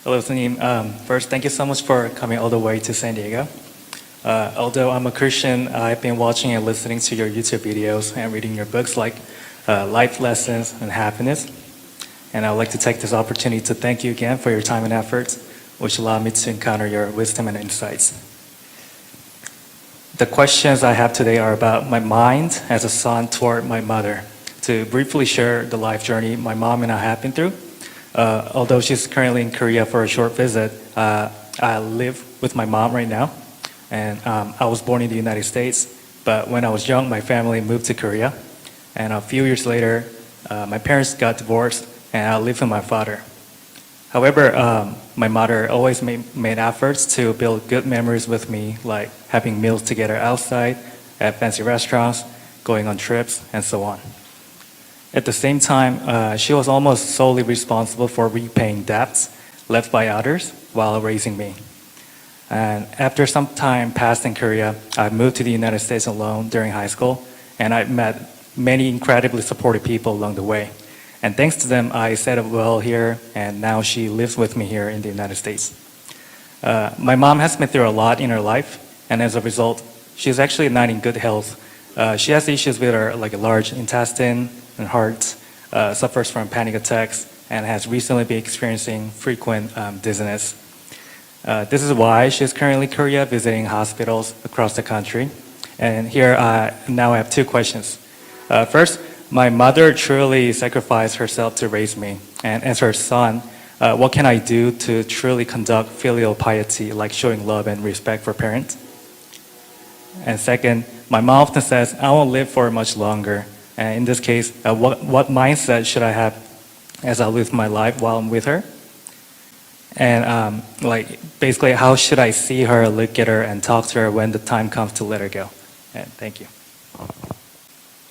Hello, Sanim. First, thank you so much for coming all the way to San Diego. Although I'm a Christian, I've been watching and listening to your YouTube videos and reading your books like Life Lessons and Happiness. And I'd like to take this opportunity to thank you again for your time and efforts, which allowed me to encounter your wisdom and insights. The questions I have today are about my mind as a son toward my mother. To briefly share the life journey my mom and I have been through. Although she's currently in Korea for a short visit, I live with my mom right now. And I was born in the United States, but when I was young, my family moved to Korea. And a few years later, my parents got divorced, and I lived with my father. However, my mother always made efforts to build good memories with me, like having meals together outside, at fancy restaurants, going on trips, and so on. At the same time, she was almost solely responsible for repaying debts left by others while raising me. And after some time passed in Korea, I moved to the United States alone during high school, and I met many incredibly supportive people along the way. And thanks to them, I settled well here, and now she lives with me here in the United States. My mom has been through a lot in her life, and as a result, she's actually not in good health. She has issues with her like a large intestine and heart, suffers from panic attacks, and has recently been experiencing frequent dizziness. This is why she's currently in Korea visiting hospitals across the country. And here now I have two questions. First, my mother truly sacrificed herself to raise me. And as her son, what can I do to truly conduct filial piety, like showing love and respect for parents? And second, my mom often says, I won't live for much longer. And in this case, what mindset should I have as I live my life while I'm with her? And basically, how should I see her, look at her, and talk to her when the time comes to let her go? And thank you.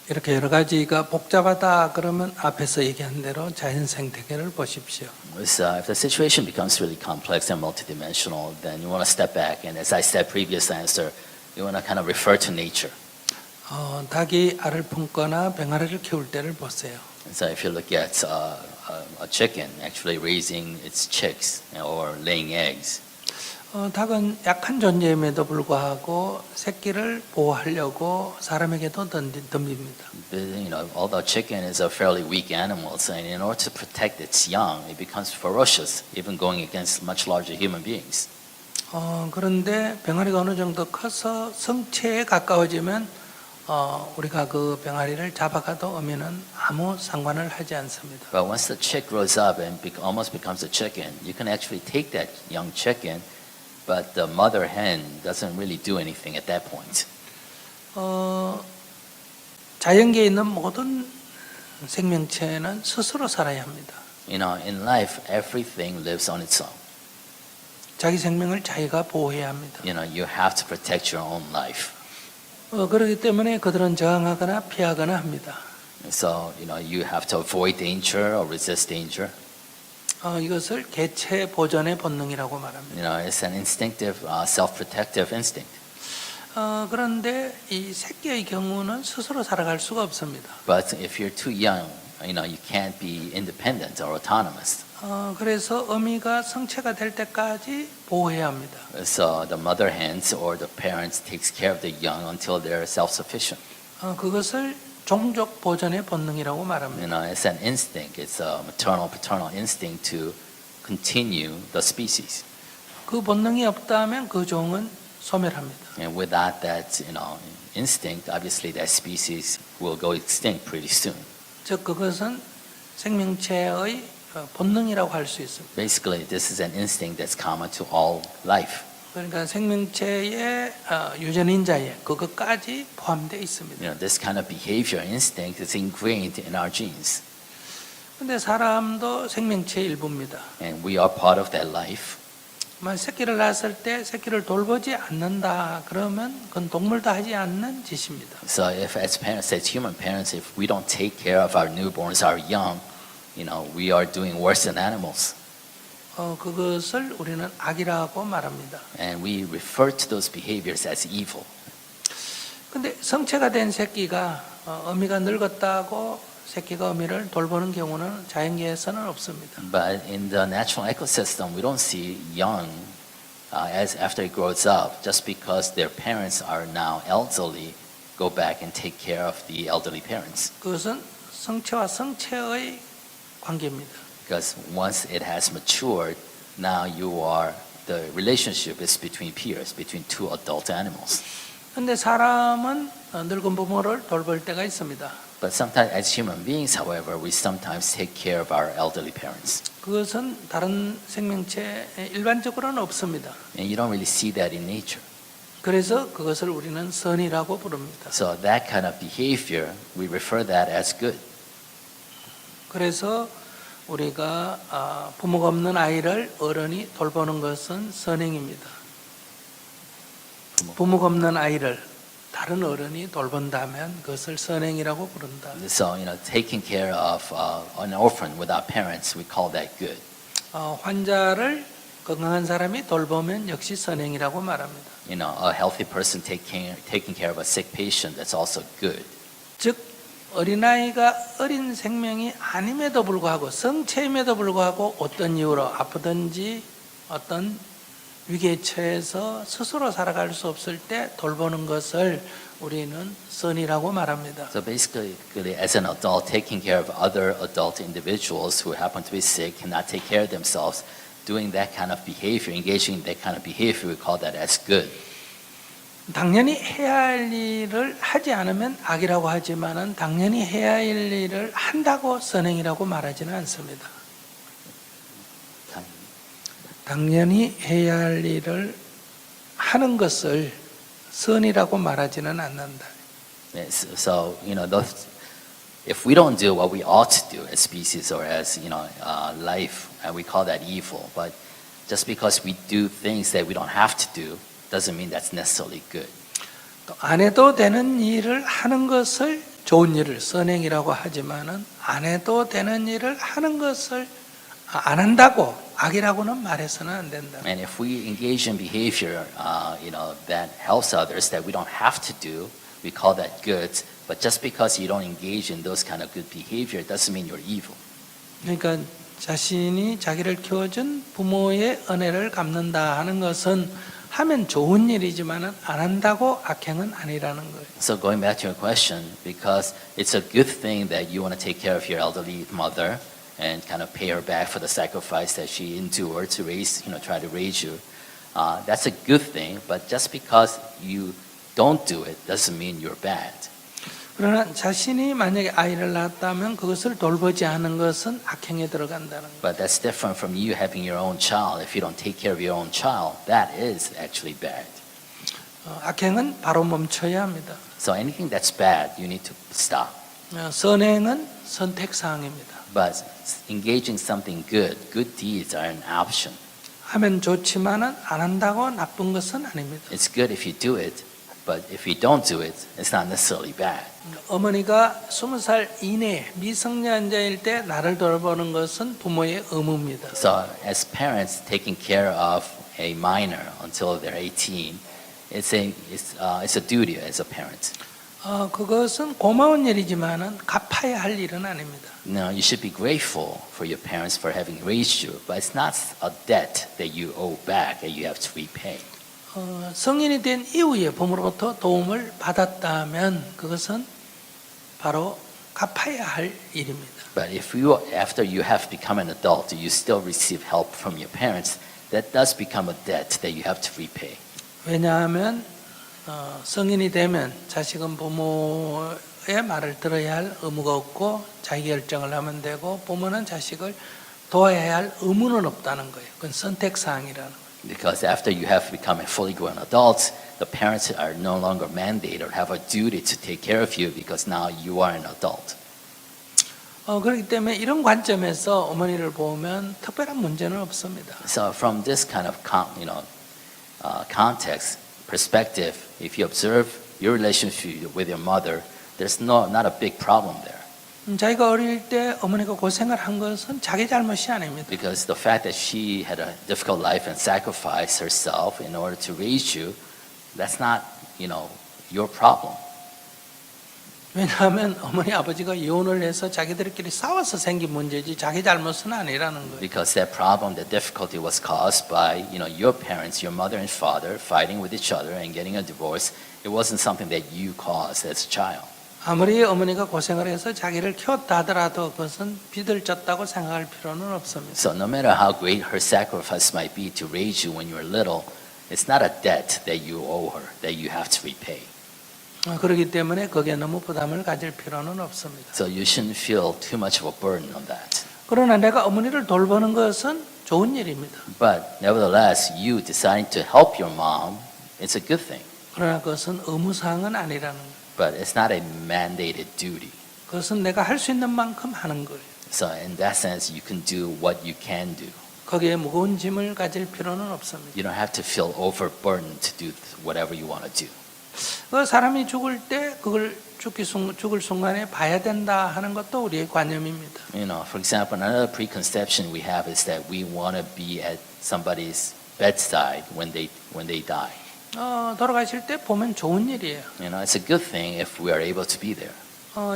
이렇게 여러 가지가 복잡하다 그러면 앞에서 얘기한 대로 자연 생태계를 보십시오. If the situation becomes really complex and multidimensional, then you want to step back. And as I said previous answer, you want to kind of refer to nature. 닭이 알을 품거나 병아리를 키울 때를 보세요. So if you look at a chicken actually raising its chicks or laying eggs, 닭은 약한 존재임에도 불구하고 새끼를 보호하려고 사람에게도 덤빕니다. although chicken is a fairly weak animal, and in order to protect its young, it becomes ferocious, even going against much larger human beings. 그런데 병아리가 어느 정도 커서 성체에 가까워지면 우리가 그 병아리를 잡아가도 어미는 아무 상관을 하지 않습니다. But once the chick grows up and almost becomes a chicken, you can actually take that young chicken, but the mother hen doesn't really do anything at that point. 자연계에 있는 모든 생명체는 스스로 살아야 합니다. In life, everything lives on its own. 자기 생명을 자기가 보호해야 합니다. You have to protect your own life. 그렇기 때문에 그들은 저항하거나 피하거나 합니다. So, you have to avoid danger or resist danger. 이것을 개체 보존의 본능이라고 말합니다. It's an instinctive, self-protective instinct. 그런데 이 새끼의 경우는 스스로 살아갈 수가 없습니다. But if you're too young, you can't be independent or autonomous. 그래서 어미가 성체가 될 때까지 보호해야 합니다. So the mother hens or the parents takes care of the young until they're self-sufficient. 그것을 종족 보존의 본능이라고 말합니다. It's an instinct. It's a maternal, paternal instinct to continue the species. 그 본능이 없다면 그 종은 소멸합니다. And without that, instinct, obviously that species will go extinct pretty soon. 즉 그것은 생명체의 본능이라고 할 수 있습니다. Basically, this is an instinct that's common to all life. 그러니까 생명체의 유전인자에 그것까지 포함되어 있습니다. This kind of behavior instinct is ingrained in our genes. 근데 사람도 생명체의 일부입니다. And we are part of that life. 새끼를 낳았을 때 새끼를 돌보지 않는다 그러면 그건 동물도 하지 않는 짓입니다. So if as parents, as human parents, if we don't take care of our newborns, our young, we are doing worse than animals. 그것을 우리는 악이라고 말합니다. And we refer to those behaviors as evil. 근데 성체가 된 새끼가 어미가 늙었다고 새끼가 어미를 돌보는 경우는 자연계에서는 없습니다. But in the natural ecosystem, we don't see young as after it grows up, just because their parents are now elderly, go back and take care of the elderly parents. 그것은 성체와 성체의 관계입니다. Because once it has matured, now the relationship is between peers, between two adult animals. 근데 사람은 늙은 부모를 돌볼 때가 있습니다. But sometimes, as human beings, however, we sometimes take care of our elderly parents. 그것은 다른 생명체에 일반적으로는 없습니다. And you don't really see that in nature. 그래서 그것을 우리는 선이라고 부릅니다. So that kind of behavior, we refer that as good. 그래서 우리가 부모가 없는 아이를 어른이 돌보는 것은 선행입니다. 부모가 없는 아이를 다른 어른이 돌본다면 그것을 선행이라고 부른다. So, taking care of an orphan without parents, we call that good. 환자를 건강한 사람이 돌보면 역시 선행이라고 말합니다. A healthy person taking care of a sick patient, that's also good. 즉 어린아이가 어린 생명이 아님에도 불구하고 성체임에도 불구하고 어떤 이유로 아프든지 어떤 위기에 처해서 스스로 살아갈 수 없을 때 돌보는 것을 우리는 선이라고 말합니다. So basically, as an adult, taking care of other adult individuals who happen to be sick, cannot take care of themselves, doing that kind of behavior, engaging in that kind of behavior, we call that as good. 당연히 해야 할 일을 하지 않으면 악이라고 하지만은 당연히 해야 할 일을 한다고 선행이라고 말하지는 않습니다. 당연히 해야 할 일을 하는 것을 선이라고 말하지는 않는다. So, if we don't do what we ought to do as species or as, life, and we call that evil. But just because we do things that we don't have to do, doesn't mean that's necessarily good. 또 안 해도 되는 일을 하는 것을 좋은 일을 선행이라고 하지만은 안 해도 되는 일을 하는 것을 안 한다고 악이라고는 말해서는 안 된다. And if we engage in behavior, that helps others that we don't have to do, we call that good. But just because you don't engage in those kind of good behavior, doesn't mean you're evil. 그러니까 자신이 자기를 키워준 부모의 은혜를 갚는다 하는 것은 하면 좋은 일이지만은 안 한다고 악행은 아니라는 거예요. So going back to your question, because it's a good thing that you want to take care of your elderly mother and kind of pay her back for the sacrifice that she endured to raise, try to raise you. That's a good thing, but just because you don't do it doesn't mean you're bad. 그러나 자신이 만약에 아이를 낳았다면 그것을 돌보지 않은 것은 악행에 들어간다는 거예요. But that's different from you having your own child. If you don't take care of your own child, that is actually bad. 악행은 바로 멈춰야 합니다. So anything that's bad, you need to stop. 선행은 선택사항입니다. But engaging something good deeds are an option. 하면 좋지만은 안 한다고 나쁜 것은 아닙니다. It's good if you do it, but if you don't do it, it's not necessarily bad. 어머니가 20살 이내 미성년자일 때 나를 돌보는 것은 부모의 의무입니다. So as parents taking care of a minor until they're 18, it's a duty as a parent. 그것은 고마운 일이지만은 갚아야 할 일은 아닙니다. No, you should be grateful for your parents for having raised you, but it's not a debt that you owe back that you have to repay. 성인이 된 이후에 부모로부터 도움을 받았다면 그것은 바로 갚아야 할 일입니다. But if you, after you have become an adult, you still receive help from your parents, that does become a debt that you have to repay. 왜냐하면 성인이 되면 자식은 부모의 말을 들어야 할 의무가 없고 자기 결정을 하면 되고 부모는 자식을 도와야 할 의무는 없다는 거예요. 그건 선택사항이라는 거예요. Because after you have become a fully grown adult, the parents are no longer mandated or have a duty to take care of you because now you are an adult. 그렇기 때문에 이런 관점에서 어머니를 보면 특별한 문제는 없습니다. So from this kind of context, perspective, if you observe your relationship with your mother, there's not a big problem there. 자기가 어릴 때 어머니가 고생을 한 것은 자기 잘못이 아닙니다. Because the fact that she had a difficult life and sacrificed herself in order to raise you, that's not, your problem. 왜냐하면 어머니 아버지가 이혼을 해서 자기들끼리 싸워서 생긴 문제지 자기 잘못은 아니라는 거예요. Because that problem, that difficulty was caused by, your parents, your mother and father fighting with each other and getting a divorce. It wasn't something that you caused as a child. 아무리 어머니가 고생을 해서 자기를 키웠다 하더라도 그것은 비들졌다고 생각할 필요는 없습니다. So no matter how great her sacrifice might be to raise you when you were little, it's not a debt that you owe her, that you have to repay. 그렇기 때문에 거기에 너무 부담을 가질 필요는 없습니다. So you shouldn't feel too much of a burden on that. 그러나 내가 어머니를 돌보는 것은 좋은 일입니다. But nevertheless, you deciding to help your mom, it's a good thing. 그러나 그것은 의무사항은 아니라는 거예요. But it's not a mandated duty. 그것은 내가 할 수 있는 만큼 하는 거예요. So in that sense, you can do what you can do. 거기에 무거운 짐을 가질 필요는 없습니다. You don't have to feel overburdened to do whatever you want to do. 그 사람이 죽을 때 그걸 죽을 순간에 봐야 된다 하는 것도 우리의 관념입니다. For example, another preconception we have is that we want to be at somebody's bedside when they die. 돌아가실 때 보면 좋은 일이에요. It's a good thing if we are able to be there.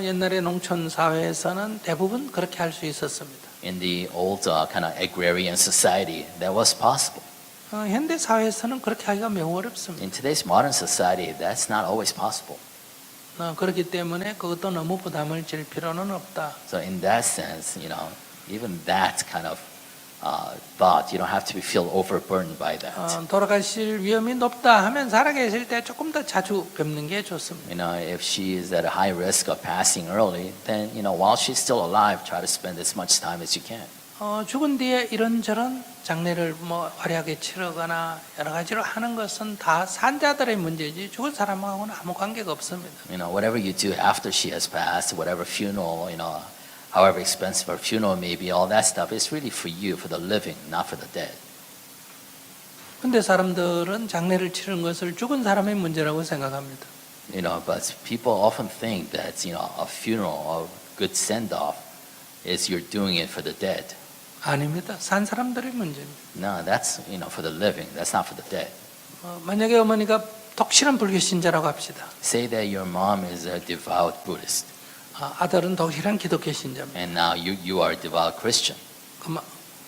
옛날에 농촌 사회에서는 대부분 그렇게 할 수 있었습니다. In the old kind of agrarian society, that was possible. 현대 사회에서는 그렇게 하기가 매우 어렵습니다. In today's modern society, that's not always possible. 그렇기 때문에 그것도 너무 부담을 질 필요는 없다. So in that sense, even that kind of thought, you don't have to feel overburdened by that. 돌아가실 위험이 높다 하면 살아계실 때 조금 더 자주 뵙는 게 좋습니다. If she is at a high risk of passing early, then while she's still alive, try to spend as much time as you can. 죽은 뒤에 이런저런 장례를 화려하게 치르거나 여러 가지로 하는 것은 다 산자들의 문제지 죽은 사람하고는 아무 관계가 없습니다. Whatever you do after she has passed, whatever funeral, however expensive her funeral may be, all that stuff is really for you, for the living, not for the dead. 근데 사람들은 장례를 치르는 것을 죽은 사람의 문제라고 생각합니다. But people often think that, a funeral, a good send-off, is you're doing it for the dead. 아닙니다. 산 사람들의 문제입니다. No, that's, for the living. That's not for the dead. 만약에 어머니가 독실한 불교 신자라고 합시다. Say that your mom is a devout Buddhist, 아들은 독실한 기독교 신자입니다. and now you are a devout Christian. 그럼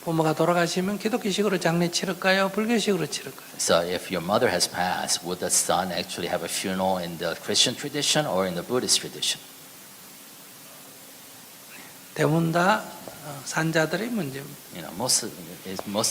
부모가 돌아가시면 기독교식으로 장례 치를까요? 불교식으로 치를까요? So if your mother has passed, would the son actually have a funeral in the Christian tradition or in the Buddhist tradition? 대부분 다 산자들의 문제입니다. Most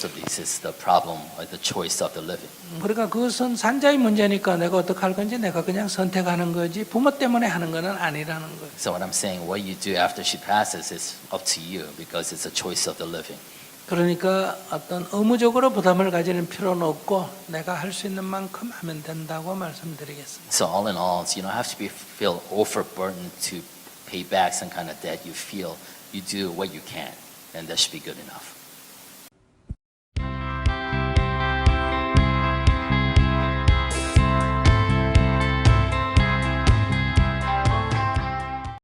of these is the problem or the choice of the living. 그러니까 그것은 산자의 문제니까 내가 어떻게 할 건지 내가 그냥 선택하는 거지 부모 때문에 하는 것은 아니라는 거예요. So what I'm saying, what you do after she passes is up to you because it's a choice of the living. 그러니까 어떤 의무적으로 부담을 가지는 필요는 없고 내가 할 수 있는 만큼 하면 된다고 말씀드리겠습니다. So all in all, you don't have to feel overburdened to pay back some kind of debt. You feel you do what you can, and that should be good enough.